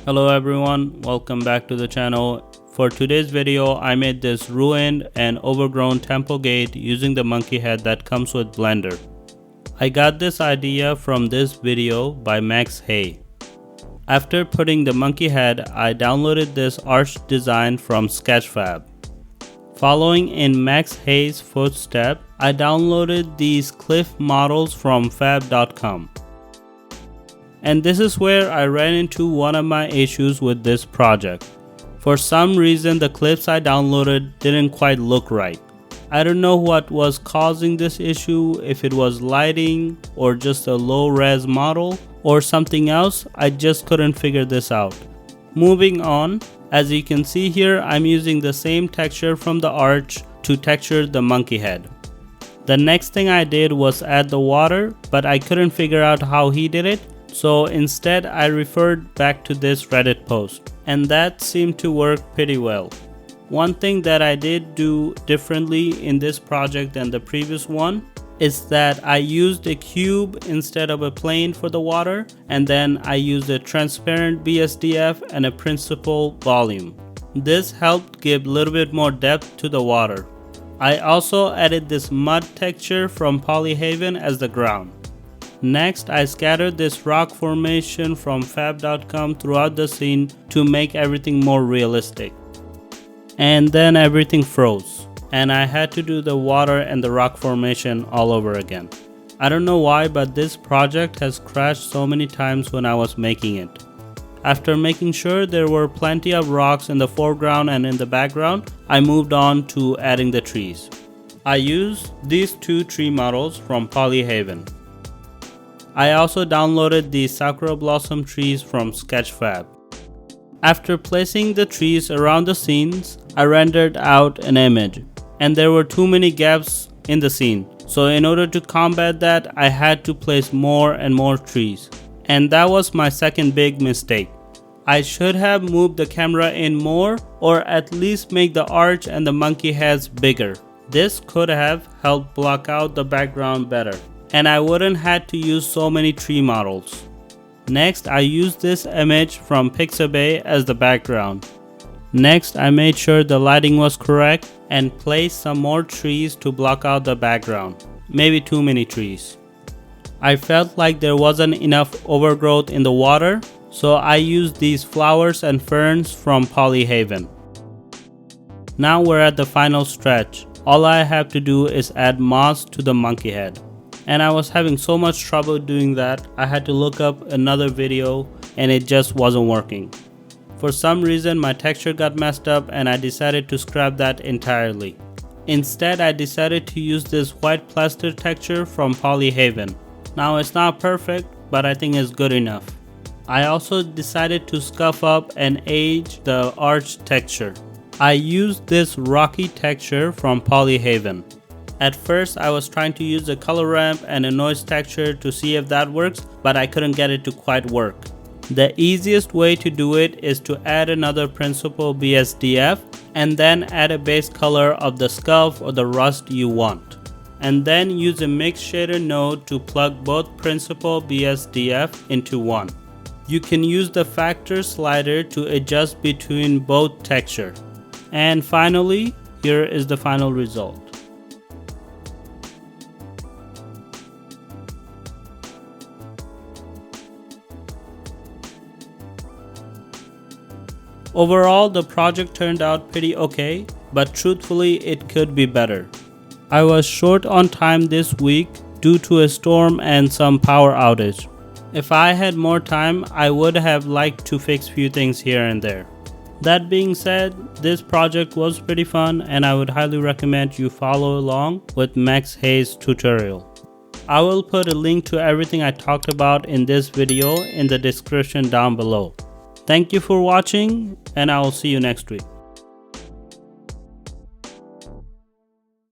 Hello everyone, welcome back to the channel. For today's video, I made this ruined and overgrown temple gate using the monkey head that comes with Blender. I got this idea from this video by Max Hay. After putting the monkey head, I downloaded this arch design from Sketchfab. Following in Max Hay's footstep, I downloaded these cliff models from fab.com. And this is where I ran into one of my issues with this project. For some reason, the clips I downloaded didn't quite look right. I don't know what was causing this issue, if it was lighting or just a low res model or something else. I just couldn't figure this out. Moving on, as you can see here, I'm using the same texture from the arch to texture the monkey head. The next thing I did was add the water, but I couldn't figure out how he did it. So instead I referred back to this Reddit post, and that seemed to work pretty well. One thing that I did do differently in this project than the previous one is that I used a cube instead of a plane for the water, and then I used a transparent BSDF and a principal volume. This helped give a little bit more depth to the water. I also added this mud texture from Polyhaven as the ground. Next, I scattered this rock formation from fab.com throughout the scene to make everything more realistic. And then everything froze, and I had to do the water and the rock formation all over again. I don't know why, but this project has crashed so many times when I was making it. After making sure there were plenty of rocks in the foreground and in the background, I moved on to adding the trees. I used these two tree models from Polyhaven. I also downloaded the Sakura Blossom trees from Sketchfab. After placing the trees around the scenes, I rendered out an image, and there were too many gaps in the scene. So in order to combat that, I had to place more and more trees. And that was my second big mistake. I should have moved the camera in more, or at least make the arch and the monkey heads bigger. This could have helped block out the background better, and I wouldn't have to use so many tree models. Next, I used this image from Pixabay as the background. Next, I made sure the lighting was correct and placed some more trees to block out the background. Maybe too many trees. I felt like there wasn't enough overgrowth in the water, so I used these flowers and ferns from Polyhaven. Now we're at the final stretch. All I have to do is add moss to the monkey head. And I was having so much trouble doing that, I had to look up another video and it just wasn't working. For some reason my texture got messed up and I decided to scrap that entirely. Instead, I decided to use this white plaster texture from Polyhaven. Now it's not perfect, but I think it's good enough. I also decided to scuff up and age the arch texture. I used this rocky texture from Polyhaven. At first, I was trying to use a color ramp and a noise texture to see if that works, but I couldn't get it to quite work. The easiest way to do it is to add another principal BSDF and then add a base color of the scuff or the rust you want. And then use a mix shader node to plug both principal BSDF into one. You can use the factor slider to adjust between both texture. And finally, here is the final result. Overall, the project turned out pretty okay, but truthfully it could be better. I was short on time this week due to a storm and some power outage. If I had more time, I would have liked to fix few things here and there. That being said, this project was pretty fun and I would highly recommend you follow along with Max Hay's tutorial. I will put a link to everything I talked about in this video in the description down below. Thank you for watching, and I will see you next week.